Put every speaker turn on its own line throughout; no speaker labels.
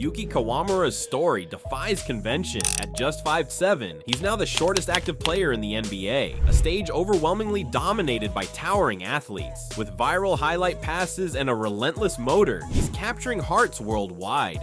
Yuki Kawamura's story defies convention. At just 5'7", he's now the shortest active player in the NBA, a stage overwhelmingly dominated by towering athletes. With viral highlight passes and a relentless motor, he's capturing hearts worldwide.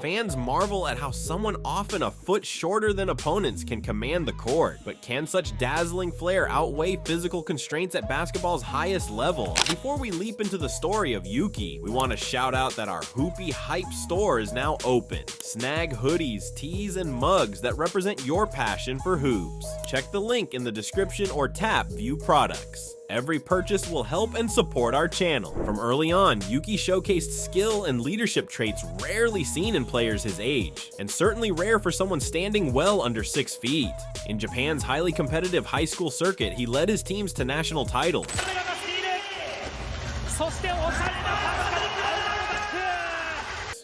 Fans marvel at how someone often a foot shorter than opponents can command the court, but can such dazzling flair outweigh physical constraints at basketball's highest level? Before we leap into the story of Yuki, we want to shout out that our Hoopy Hype store is now open. Snag hoodies, tees, and mugs that represent your passion for hoops. Check the link in the description or tap View Products. Every purchase will help and support our channel. From early on, Yuki showcased skill and leadership traits rarely seen in players his age, and certainly rare for someone standing well under 6 feet. In Japan's highly competitive high school circuit, he led his teams to national titles,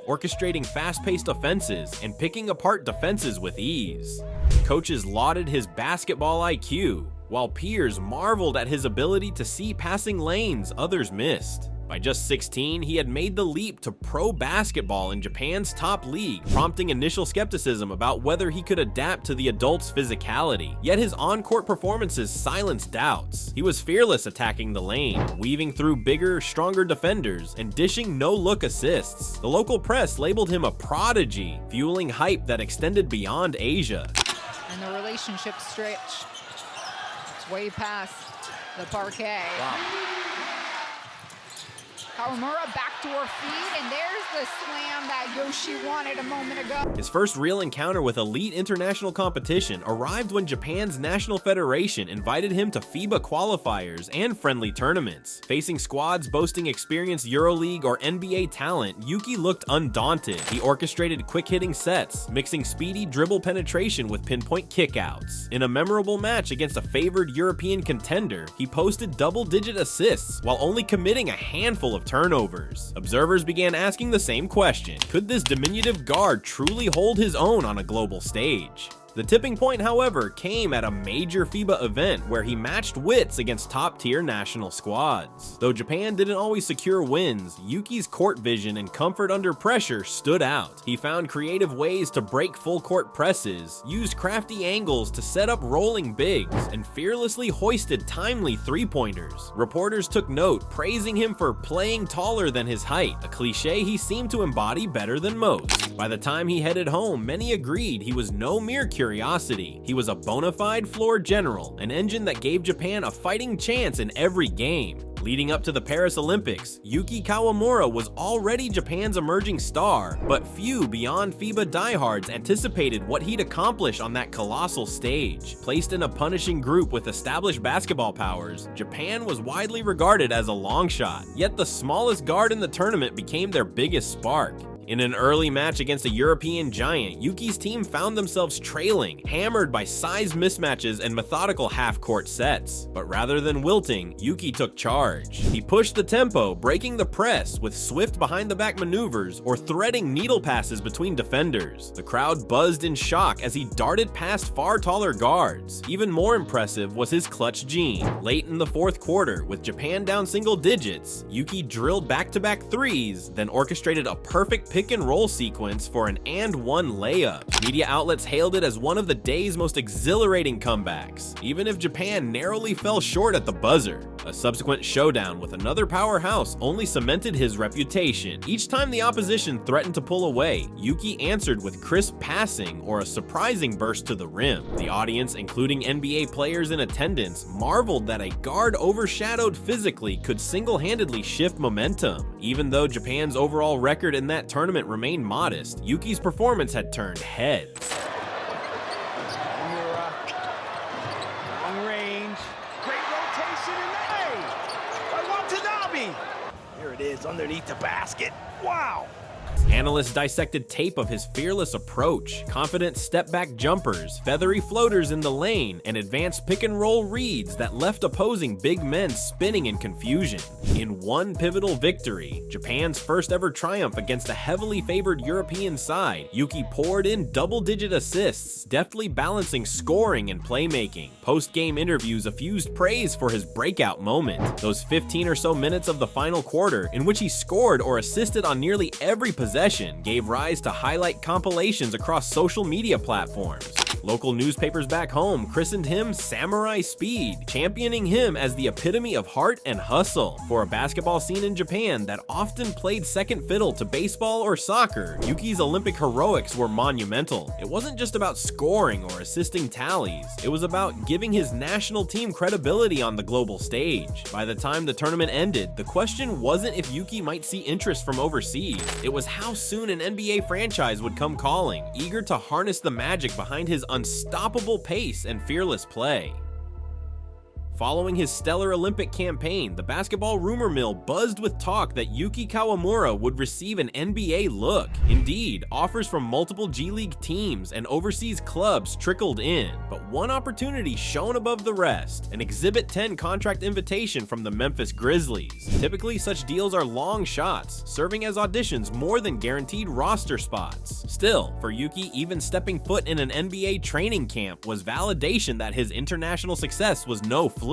orchestrating fast-paced offenses and picking apart defenses with ease. Coaches lauded his basketball IQ, while peers marveled at his ability to see passing lanes others missed. By just 16, he had made the leap to pro basketball in Japan's top league, prompting initial skepticism about whether he could adapt to the adults' physicality. Yet his on-court performances silenced doubts. He was fearless attacking the lane, weaving through bigger, stronger defenders, and dishing no-look assists. The local press labeled him a prodigy, fueling hype that extended beyond Asia.
And the relationship stretch. It's way past the parquet.
Wow.
Kawamura back to her feet, and there's the slam that Yoshi wanted a moment ago.
His first real encounter with elite international competition arrived when Japan's National Federation invited him to FIBA qualifiers and friendly tournaments. Facing squads boasting experienced EuroLeague or NBA talent, Yuki looked undaunted. He orchestrated quick-hitting sets, mixing speedy dribble penetration with pinpoint kickouts. In a memorable match against a favored European contender, he posted double-digit assists while only committing a handful of turnovers. Observers began asking the same question: could this diminutive guard truly hold his own on a global stage? The tipping point, however, came at a major FIBA event where he matched wits against top-tier national squads. Though Japan didn't always secure wins, Yuki's court vision and comfort under pressure stood out. He found creative ways to break full-court presses, used crafty angles to set up rolling bigs, and fearlessly hoisted timely three-pointers. Reporters took note, praising him for playing taller than his height, a cliche he seemed to embody better than most. By the time he headed home, many agreed he was no mere curiosity. He was a bona fide floor general, an engine that gave Japan a fighting chance in every game. Leading up to the Paris Olympics, Yuki Kawamura was already Japan's emerging star, but few beyond FIBA diehards anticipated what he'd accomplish on that colossal stage. Placed in a punishing group with established basketball powers, Japan was widely regarded as a long shot, yet the smallest guard in the tournament became their biggest spark. In an early match against a European giant, Yuki's team found themselves trailing, hammered by size mismatches and methodical half-court sets. But rather than wilting, Yuki took charge. He pushed the tempo, breaking the press with swift behind-the-back maneuvers or threading needle passes between defenders. The crowd buzzed in shock as he darted past far taller guards. Even more impressive was his clutch gene. Late in the fourth quarter, with Japan down single digits, Yuki drilled back-to-back threes, then orchestrated a perfect pick-and-roll sequence for an and-one layup. Media outlets hailed it as one of the day's most exhilarating comebacks, even if Japan narrowly fell short at the buzzer. A subsequent showdown with another powerhouse only cemented his reputation. Each time the opposition threatened to pull away, Yuki answered with crisp passing or a surprising burst to the rim. The audience, including NBA players in attendance, marveled that a guard overshadowed physically could single-handedly shift momentum. Even though Japan's overall record in that tournament remained modest, Yuki's performance had turned heads.
Long range, great rotation in the A by Watanabe. There it is underneath the basket. Wow.
Analysts dissected tape of his fearless approach, confident step-back jumpers, feathery floaters in the lane, and advanced pick-and-roll reads that left opposing big men spinning in confusion. In one pivotal victory, Japan's first-ever triumph against a heavily favored European side, Yuki poured in double-digit assists, deftly balancing scoring and playmaking. Post-game interviews effused praise for his breakout moment, those 15 or so minutes of the final quarter in which he scored or assisted on nearly every possession gave rise to highlight compilations across social media platforms. Local newspapers back home christened him Samurai Speed, championing him as the epitome of heart and hustle. For a basketball scene in Japan that often played second fiddle to baseball or soccer, Yuki's Olympic heroics were monumental. It wasn't just about scoring or assisting tallies, it was about giving his national team credibility on the global stage. By the time the tournament ended, the question wasn't if Yuki might see interest from overseas, it was how soon an NBA franchise would come calling, eager to harness the magic behind his unstoppable pace and fearless play. Following his stellar Olympic campaign, the basketball rumor mill buzzed with talk that Yuki Kawamura would receive an NBA look. Indeed, offers from multiple G League teams and overseas clubs trickled in, but one opportunity shone above the rest, an Exhibit 10 contract invitation from the Memphis Grizzlies. Typically, such deals are long shots, serving as auditions more than guaranteed roster spots. Still, for Yuki, even stepping foot in an NBA training camp was validation that his international success was no fluke.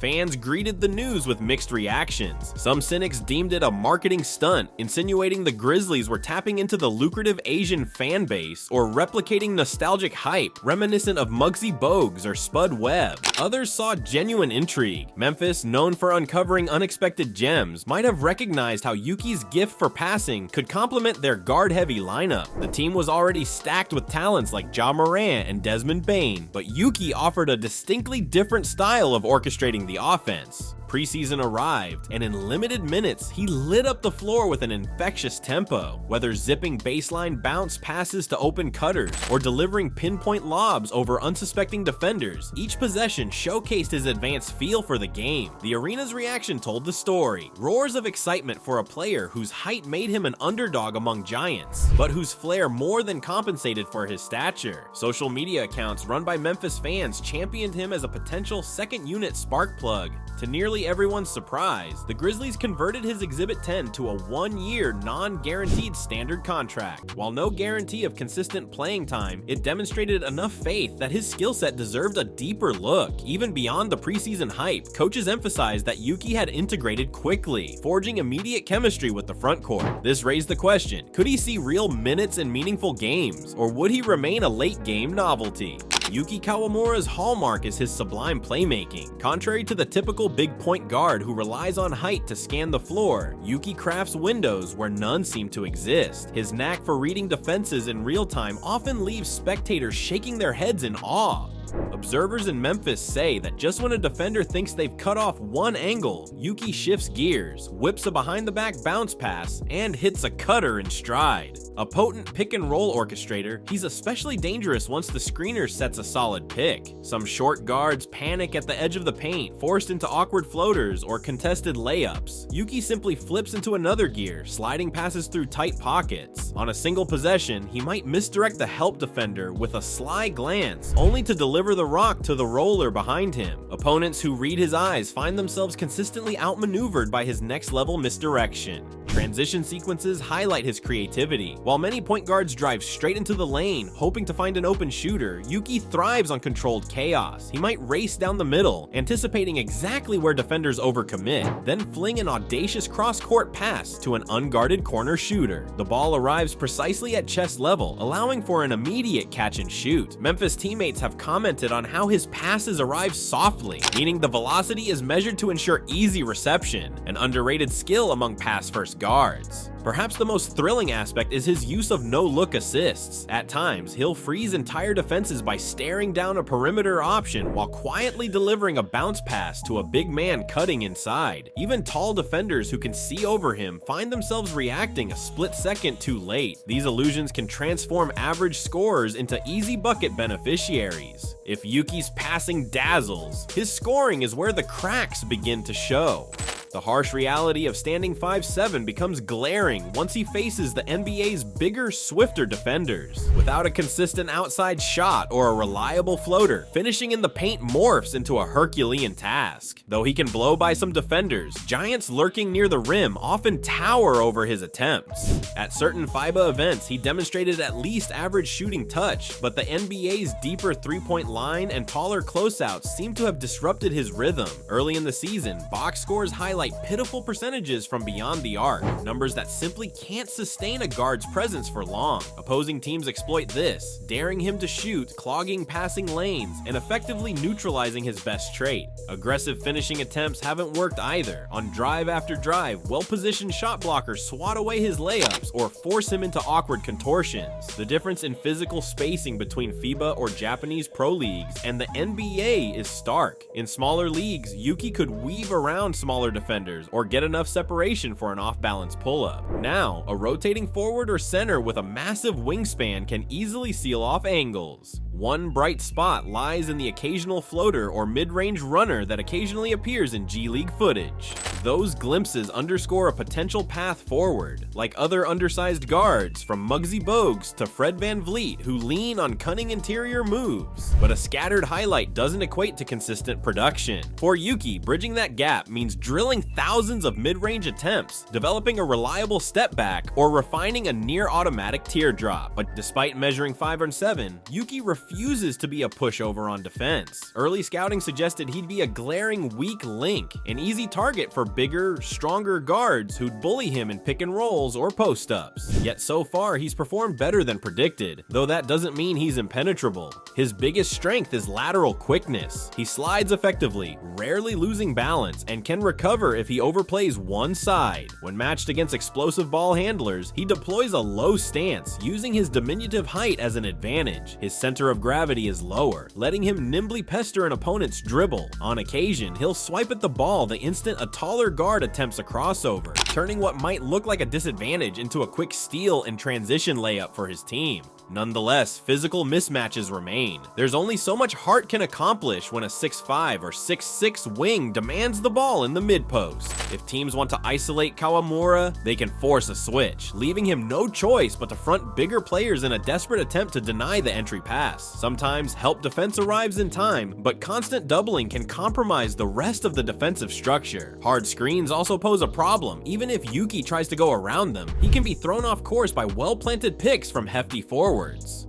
Fans greeted the news with mixed reactions. Some cynics deemed it a marketing stunt, insinuating the Grizzlies were tapping into the lucrative Asian fan base or replicating nostalgic hype reminiscent of Muggsy Bogues or Spud Webb. Others saw genuine intrigue. Memphis, known for uncovering unexpected gems, might have recognized how Yuki's gift for passing could complement their guard-heavy lineup. The team was already stacked with talents like Ja Morant and Desmond Bane, but Yuki offered a distinctly different style of orchestrating the offense. Preseason arrived, and in limited minutes, he lit up the floor with an infectious tempo. Whether zipping baseline bounce passes to open cutters or delivering pinpoint lobs over unsuspecting defenders, each possession showcased his advanced feel for the game. The arena's reaction told the story. Roars of excitement for a player whose height made him an underdog among giants, but whose flair more than compensated for his stature. Social media accounts run by Memphis fans championed him as a potential second-unit spark plug. To nearly everyone's surprise, the Grizzlies converted his Exhibit 10 to a one-year, non-guaranteed standard contract. While no guarantee of consistent playing time, it demonstrated enough faith that his skill set deserved a deeper look. Even beyond the preseason hype, coaches emphasized that Yuki had integrated quickly, forging immediate chemistry with the frontcourt. This raised the question, could he see real minutes in meaningful games, or would he remain a late-game novelty? Yuki Kawamura's hallmark is his sublime playmaking. Contrary to the typical big point guard who relies on height to scan the floor, Yuki crafts windows where none seem to exist. His knack for reading defenses in real time often leaves spectators shaking their heads in awe. Observers in Memphis say that just when a defender thinks they've cut off one angle, Yuki shifts gears, whips a behind-the-back bounce pass, and hits a cutter in stride. A potent pick-and-roll orchestrator, he's especially dangerous once the screener sets a solid pick. Some short guards panic at the edge of the paint, forced into awkward floaters or contested layups. Yuki simply flips into another gear, sliding passes through tight pockets. On a single possession, he might misdirect the help defender with a sly glance, only to deliver the rock to the roller behind him. Opponents who read his eyes find themselves consistently outmaneuvered by his next-level misdirection. Transition sequences highlight his creativity. While many point guards drive straight into the lane, hoping to find an open shooter, Yuki thrives on controlled chaos. He might race down the middle, anticipating exactly where defenders overcommit, then fling an audacious cross-court pass to an unguarded corner shooter. The ball arrives precisely at chest level, allowing for an immediate catch and shoot. Memphis teammates have commented on how his passes arrive softly, meaning the velocity is measured to ensure easy reception, an underrated skill among pass-first guards. Perhaps the most thrilling aspect is his use of no-look assists. At times, he'll freeze entire defenses by staring down a perimeter option while quietly delivering a bounce pass to a big man cutting inside. Even tall defenders who can see over him find themselves reacting a split second too late. These illusions can transform average scorers into easy bucket beneficiaries. If Yuki's passing dazzles, his scoring is where the cracks begin to show. The harsh reality of standing 5'7" becomes glaring once he faces the NBA's bigger, swifter defenders. Without a consistent outside shot or a reliable floater, finishing in the paint morphs into a Herculean task. Though he can blow by some defenders, giants lurking near the rim often tower over his attempts. At certain FIBA events, he demonstrated at least average shooting touch, but the NBA's deeper three-point line and taller closeouts seem to have disrupted his rhythm. Early in the season, box scores highlight pitiful percentages from beyond the arc, numbers that simply can't sustain a guard's presence for long. Opposing teams exploit this, daring him to shoot, clogging passing lanes, and effectively neutralizing his best trait. Aggressive finishing attempts haven't worked either. On drive after drive, well-positioned shot blockers swat away his layups or force him into awkward contortions. The difference in physical spacing between FIBA or Japanese pro leagues and the NBA is stark. In smaller leagues, Yuki could weave around smaller defenders or get enough separation for an off-balance pull-up. Now, a rotating forward or center with a massive wingspan can easily seal off angles. One bright spot lies in the occasional floater or mid-range runner that occasionally appears in G League footage. Those glimpses underscore a potential path forward, like other undersized guards from Muggsy Bogues to Fred VanVleet who lean on cunning interior moves. But a scattered highlight doesn't equate to consistent production. For Yuki, bridging that gap means drilling thousands of mid-range attempts, developing a reliable step back, or refining a near-automatic teardrop. But despite measuring 5'7", Yuki refuses to be a pushover on defense. Early scouting suggested he'd be a glaring weak link, an easy target for bigger, stronger guards who'd bully him in pick and rolls or post-ups. Yet so far, he's performed better than predicted, though that doesn't mean he's impenetrable. His biggest strength is lateral quickness. He slides effectively, rarely losing balance, and can recover if he overplays one side. When matched against explosive ball handlers, he deploys a low stance, using his diminutive height as an advantage. His center of gravity is lower, letting him nimbly pester an opponent's dribble. On occasion, he'll swipe at the ball the instant a taller guard attempts a crossover, turning what might look like a disadvantage into a quick steal and transition layup for his team. Nonetheless, physical mismatches remain. There's only so much heart can accomplish when a 6'5" or 6'6" wing demands the ball in the mid-post. If teams want to isolate Kawamura, they can force a switch, leaving him no choice but to front bigger players in a desperate attempt to deny the entry pass. Sometimes help defense arrives in time, but constant doubling can compromise the rest of the defensive structure. Hard screens also pose a problem. Even if Yuki tries to go around them, he can be thrown off course by well-planted picks from hefty forwards.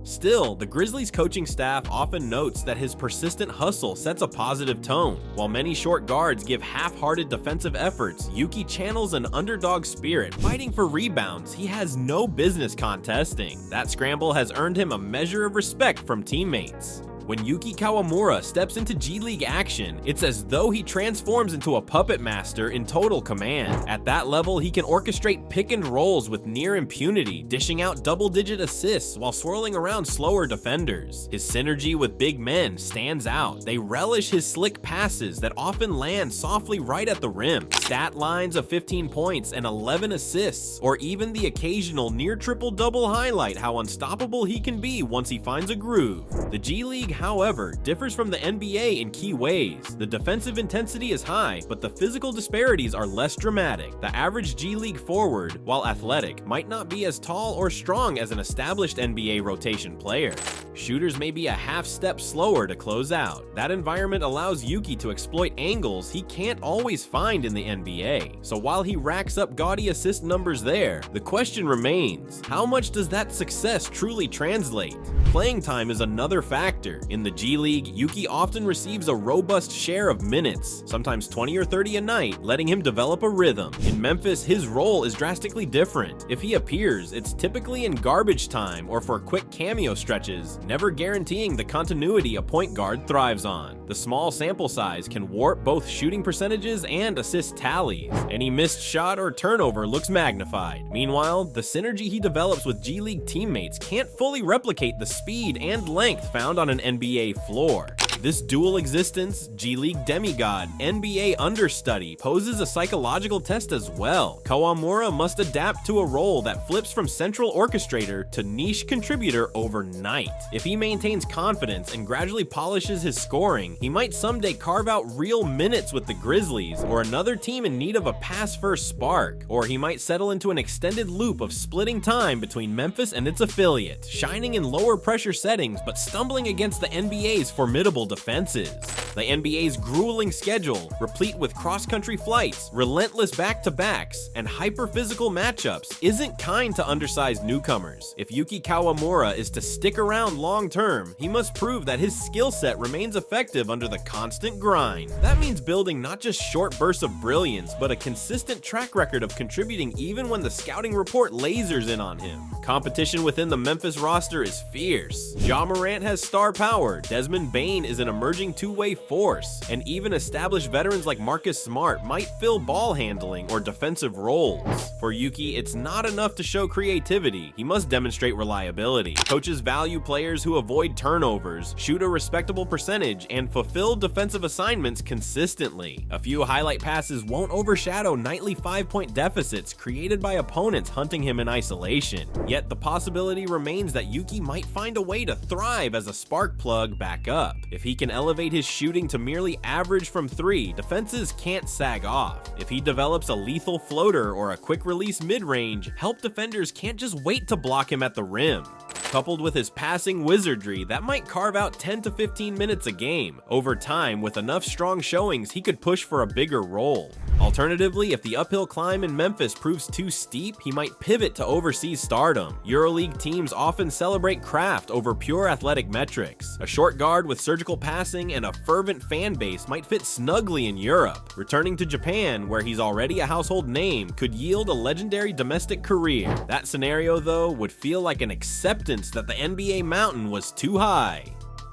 Still, the Grizzlies coaching staff often notes that his persistent hustle sets a positive tone. While many short guards give half-hearted defensive efforts, Yuki channels an underdog spirit, fighting for rebounds he has no business contesting. That scramble has earned him a measure of respect from teammates. When Yuki Kawamura steps into G League action, it's as though he transforms into a puppet master in total command. At that level, he can orchestrate pick and rolls with near impunity, dishing out double-digit assists while swirling around slower defenders. His synergy with big men stands out. They relish his slick passes that often land softly right at the rim. Stat lines of 15 points and 11 assists, or even the occasional near triple-double highlight how unstoppable he can be once he finds a groove. The G League, however, differs from the NBA in key ways. The defensive intensity is high, but the physical disparities are less dramatic. The average G League forward, while athletic, might not be as tall or strong as an established NBA rotation player. Shooters may be a half step slower to close out. That environment allows Yuki to exploit angles he can't always find in the NBA. So while he racks up gaudy assist numbers there, the question remains, how much does that success truly translate? Playing time is another factor. In the G League, Yuki often receives a robust share of minutes, sometimes 20 or 30 a night, letting him develop a rhythm. In Memphis, his role is drastically different. If he appears, it's typically in garbage time or for quick cameo stretches, never guaranteeing the continuity a point guard thrives on. The small sample size can warp both shooting percentages and assist tallies. Any missed shot or turnover looks magnified. Meanwhile, the synergy he develops with G League teammates can't fully replicate the speed and length found on an NBA floor. This dual existence, G League demigod, NBA understudy poses a psychological test as well. Kawamura must adapt to a role that flips from central orchestrator to niche contributor overnight. If he maintains confidence and gradually polishes his scoring, he might someday carve out real minutes with the Grizzlies or another team in need of a pass-first spark, or he might settle into an extended loop of splitting time between Memphis and its affiliate, shining in lower pressure settings but stumbling against the NBA's formidable defenses. The NBA's grueling schedule, replete with cross-country flights, relentless back-to-backs, and hyper-physical matchups, isn't kind to undersized newcomers. If Yuki Kawamura is to stick around long-term, he must prove that his skill set remains effective under the constant grind. That means building not just short bursts of brilliance, but a consistent track record of contributing even when the scouting report lasers in on him. Competition within the Memphis roster is fierce. Ja Morant has star power, Desmond Bane is an emerging two-way force, and even established veterans like Marcus Smart might fill ball handling or defensive roles. For Yuki, it's not enough to show creativity, he must demonstrate reliability. Coaches value players who avoid turnovers, shoot a respectable percentage, and fulfill defensive assignments consistently. A few highlight passes won't overshadow nightly 5-point deficits created by opponents hunting him in isolation. Yet the possibility remains that Yuki might find a way to thrive as a spark plug back up. If he can elevate his shooting to merely average from 3, defenses can't sag off. If he develops a lethal floater or a quick release mid-range, help defenders can't just wait to block him at the rim. Coupled with his passing wizardry, that might carve out 10 to 15 minutes a game. Over time, with enough strong showings, he could push for a bigger role. Alternatively, if the uphill climb in Memphis proves too steep, he might pivot to overseas stardom. EuroLeague teams often celebrate craft over pure athletic metrics. A short guard with surgical passing and a fervent fan base might fit snugly in Europe. Returning to Japan, where he's already a household name, could yield a legendary domestic career. That scenario, though, would feel like an acceptance that the NBA mountain was too high.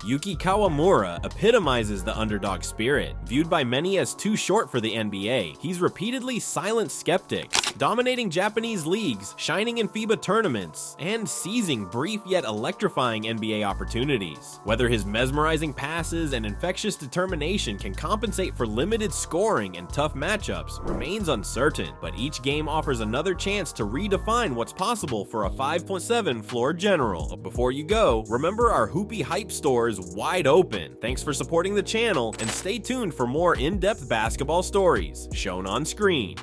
Yuki Kawamura epitomizes the underdog spirit. Viewed by many as too short for the NBA, he's repeatedly silenced skeptics, dominating Japanese leagues, shining in FIBA tournaments, and seizing brief yet electrifying NBA opportunities. Whether his mesmerizing passes and infectious determination can compensate for limited scoring and tough matchups remains uncertain, but each game offers another chance to redefine what's possible for a 5.7 floor general. Before you go, remember our Hoopy Hype store is wide open. Thanks for supporting the channel, and stay tuned for more in-depth basketball stories shown on screen.